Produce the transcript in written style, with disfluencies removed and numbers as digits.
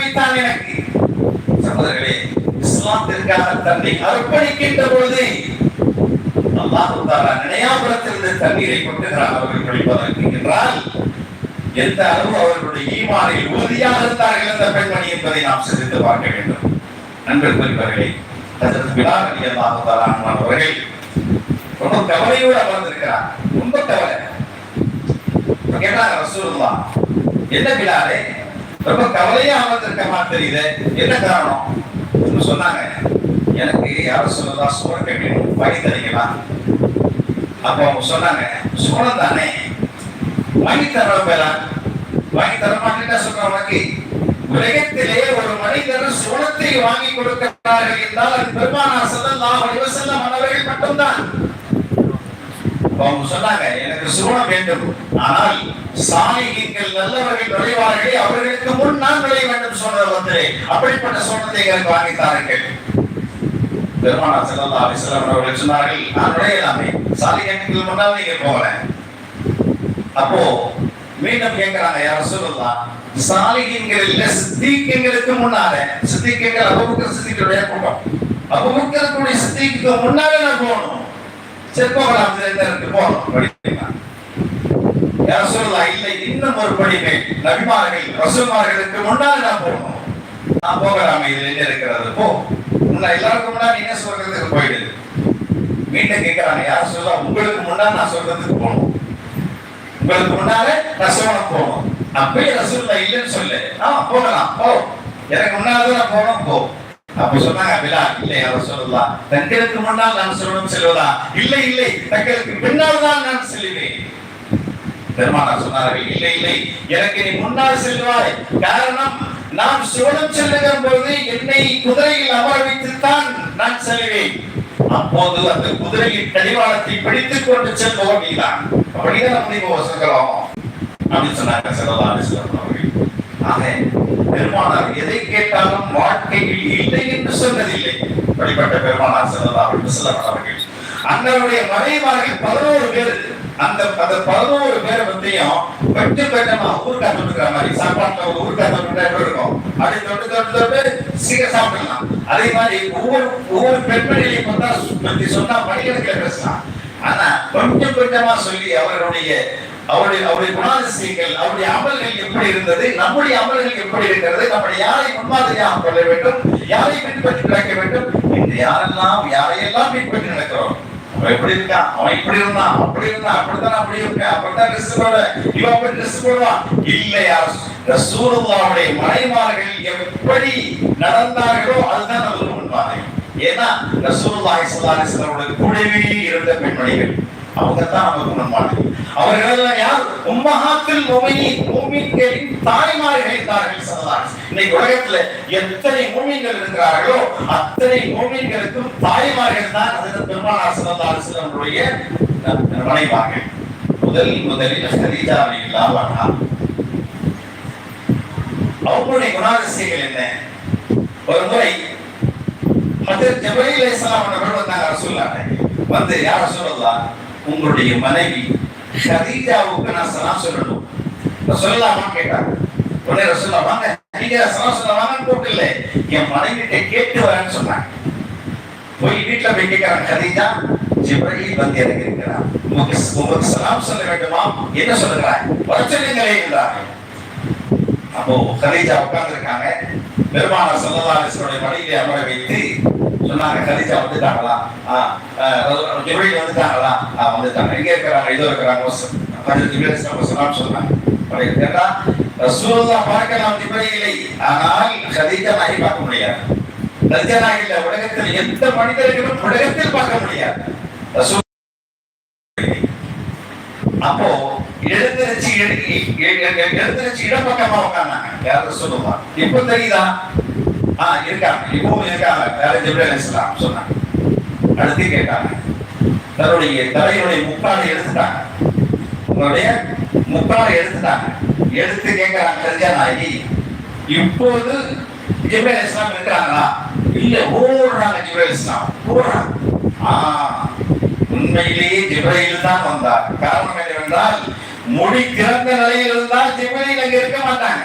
வைத்தான் எனக்கு. சகோதரர்களே, இஸ்லாத்திற்காக தன்னை அர்ப்பணிக்கின்ற பொழுது அல்லாஹ் தஆலா நினையாபுரத்திலிருந்து தண்ணீரை கொண்டுகிறார் அவர்கள் குடிப்பதற்கு என்றால் எந்த அளவு அவர்களுடைய ஈமானில் உறுதியாக இருந்தார்கள் அந்த பெண்மணி என்பதை நாம் சிந்தித்து பார்க்க வேண்டும். நண்பர்களே, ஹஜ்ரத் பிலால் ரலியல்லாஹு தஆலா அவர்கள் ரொம்ப கவலையோடு அமர்ந்திருக்கிறார். ரொம்ப கவலை. கேட்டாங்க ரசூலுல்லாஹ், என்ன பிலாலே ரொம்ப கவலையா அமர்ந்திருக்க மாதிரி தெரியுது, என்ன காரணம் சொன்னாங்க. எனக்கு யார சொல்லலாம் சோழக்க வேணும், வாங்கி தரீங்களா? அப்ப அவங்க சொன்னாங்க, சோழம் தானே, வாங்கி தரோம் பேரா. வாங்கி தர மாட்டேன்னா சொல்றவனுக்கு உலகத்திலே ஒரு மனிதர் சோளத்தை வாங்கி கொடுக்கிறார்கள் என்றால் அது பெருமானார் ஸல்லல்லாஹு அலைஹி வஸல்லம் அவர்கள் மட்டும்தான். அவங்க சொன்னாங்க, எனக்கு சோளம் வேண்டும், ஆனால் சாலிஹீன்கள் நல்லவர்கள் நுழைவார்களே அவர்களுக்கு முன் நான் நுழைய வேண்டும் சொன்னது வந்து அப்படிப்பட்ட சோளத்தை எனக்கு வாங்கி தாருங்கள். பெருமானார் ஸல்லல்லாஹு அலைஹி வஸல்லம் அவர்கள் சொன்னார்கள், நான் நுழையலாமே, சாலிஹீன்கள் முன்னால் நீங்க போகல. அப்போ மீண்டும் கேட்கிறாங்க, யா ரசூலுல்லாஹ், சாலிஹீன்களில் சித்தீக்களுக்கு முன்னால, சித்தீக்கள் அபூபக்கர் சித்தீக்குடைய கூட்டம், அபூபக்கருடைய சித்தீக்கு முன்னால நான் போகணும். சரி போகலாம், போகணும். யா ரசூலுல்லாஹ், இல்லை இன்னும் ஒரு படிமை, நபிமார்கள் ரசூல்மார்களுக்கு முன்னால் நான் போகணும். நான் போகலாமே, இதுல என்ன இருக்கிறது, போ. எல்லாருக்கும் முன்னாடி என்ன சொல்றதுக்கு போயிடுது. மீண்டும் கேட்கிறாங்க, யா ரசூலுல்லாஹ், உங்களுக்கு முன்னால் நான் சொல்றதுக்கு போகணும், உங்களுக்கு முன்னால ரசூலுல்லாஹ் போகணும். அப்பயே ரசூலுல்லாஹ் இல்லைன்னு சொல்லு, போகலாம், போ, எனக்கு முன்னால்தான் போகணும், போ. அப்ப சொன்னாங்க பிலால், இல்லை யா ரசூலுல்லாஹ், தங்களுக்கு முன்னால் நான் சொல்லணும் செல்வதா? இல்லை இல்லை, தங்களுக்கு பின்னால் தான் நான் செல்வேன். பெருமானார் சொன்னார்கள், இல்லை இல்லை, எனக்கு நீ முன்னால் செல்வாய். காரணம், நான் சோழம் செல்லுகிற போது என்னை குதிரையில் அமர வைத்துத்தான் நான் செல்வேன். அப்போது அந்த குதிரையின் கடிவாளத்தை பிடித்துக் கொண்டு செல்பவன் நீதான். அப்படிதான் நம்ம இப்போ வசக்கலாம் அப்படின்னு சொன்னாங்க ஸல்லல்லாஹு அலைஹி வஸல்லம் அவர்கள். ஆக பெருமானார் எதை கேட்டாலும் வாழ்க்கையில் இல்லை என்று சொன்னதில்லை. அப்படிப்பட்ட பெருமானார் ஸல்லல்லாஹு அலைஹி வஸல்லம் அவர்கள் அண்ணனுடைய மனைவிமார்கள் 11 பேர். அந்த 11 பேரை பத்தியும் வெட்டு வெட்டமா ஊருக்கா தொட்டுக்கிற மாதிரி சாப்பாட்டுல ஒரு ஊருக்கா தொட்டுட்டா எப்படி இருக்கும், அப்படி தொட்டு தொட்டு தொட்டு சீக்கிரம் சாப்பிடலாம். அதே மாதிரி ஒவ்வொரு பெண்மணியையும் பத்தி சொன்னா மணிக்கணக்கில் பேசலாம். ஆனா கொஞ்சம் கொஞ்சமா சொல்லி அவருடைய குணாதிசயங்கள், அவருடைய அமல்கள் எப்படி இருந்தது, நம்முடைய அமல்கள் எப்படி இருக்கிறது, நம்முடைய யாரை முன்மாதிரியாக கொள்ள வேண்டும், யாரை பின்பற்றி நடக்க வேண்டும், இந்த யாரையெல்லாம் பின்பற்றி நடக்கிறோம். அவன் எப்படி இருக்கான், அவன் இப்படி இருந்தான், அப்படி இருந்தான், அப்படித்தான் அப்படி இருக்கான், அப்படித்தான் ட்ரெஸ் போட, இவன் அப்படி ட்ரெஸ் போடுவான். இல்லையா, ரசூலுல்லாஹ்வுடைய மனைவிமார்கள் எப்படி நடந்தார்களோ அதுதான் நமக்கு முன்மாதிரி. ஏன்னா ரசூலுல்லாஹி ஸல்லல்லாஹு அலைஹி வஸல்லம் கூடவே இருந்த பெண்மணிகள், அவங்க தான் நமக்கு முன்மாதிரி. அவர்கள் யார்? உம்மஹாத்துல் முஃமினீன்களின் தாய்மார்கள் இருந்தார்கள் ஸல்லல்லாஹு அலைஹி வஸல்லம். இன்னைக்கு உலகத்துல எத்தனை மூமின்கள் இருக்கிறார்களோ அத்தனை மூமின்களுக்கும் தாய்மார்கள் தான் ஹஜ்ரத் பெருமானார் ஸல்லல்லாஹு அலைஹி வஸல்லமுடைய மனைவிமார்கள். முதலில் கதீஜா ரலியல்லாஹு அன்ஹா. அவங்களுடைய குணாதிசயங்கள் என்ன? ஒரு முறை ஹஜ்ரத் ஜிப்ரீல் அலைஹிஸ்ஸலாம் அவர்கள் வந்தாங்க ரசூலுல்லாஹ் வந்து, யா ரசூலுல்லாஹ், உங்களுடைய மனைவி கதீஜாவுக்கு நான் சலாம் சொல்லணும், சொல்லலாமா கேட்டாங்க. உடனே ரசூலுல்லாஹ், வாங்க நீங்க சலாம் சொல்லலாமான்னு கூப்பிடல, என் மனைவிட்ட கேட்டு வரேன்னு சொன்னாங்க. போய் வீட்டுல போய் கேட்கிறாங்க, கதீஜா, ஜிப்ரீல் வந்து எனக்கு இருக்கிறார், உங்களுக்கு சலாம் சொல்ல வேண்டுமா, என்ன சொல்லுகிறாய், வர சொல்லுங்களே என்றார்கள். அப்போ கதீஜா உட்கார்ந்து இருக்காங்க. பெருமானார் ஸல்லல்லாஹு அலைஹி வஸல்லம் மடியிலே அமர வைத்து சொன்னாங்க, கதீஜா வந்துட்டாங்களா, ஜிப்ரீல் வந்துட்டாங்களா, வந்துட்டாங்க, எங்க இருக்கிறாங்க, இதோ இருக்கிறாங்க, ஜிப்ரீல் சலாம் சொன்னாங்க. கேட்டா ரசூலுல்லாஹ் பார்க்கலாம் ஜிப்ரீலை, ஆனால் கதீஜா நாயை பார்க்க முடியாது. கதீஜா நாய் இல்ல, உலகத்தில் எந்த மனிதர்களும் உலகத்தில் பார்க்க முடியாது. அப்போ எழுந்திருச்சு இடப்பக்கமா உட்கார்ந்தாங்க. யாரும் சொல்லுவா, இப்ப தெரியுதா? இருக்காங்க, இப்பவும் இருக்காங்க. வேற ஜிப்ரீல் அலைஹிஸ்ஸலாம் சொன்னாங்க. அடுத்து கேட்டாங்க, தன்னுடைய தலையுடைய முக்காலை எடுத்துட்டாங்க, உங்களுடைய முக்காலை எடுத்துட்டாங்க. எடுத்து கேட்கிறாங்க, கதீஜா நாயகி, இப்போது ஜிப்ரீல் அலைஹிஸ்ஸலாம் இருக்கிறாங்களா? இல்ல, ஓடுறாங்க. ஜிப்ரீல் அலைஹிஸ்ஸலாம் ஓடுறாங்க. உண்மையிலேயே ஜிப்ரீல் தான் வந்தார். காரணம் என்னவென்றால், முடி திறந்த நிலையில் இருந்தால் ஜிப்ரீல் அங்க இருக்க மாட்டாங்க.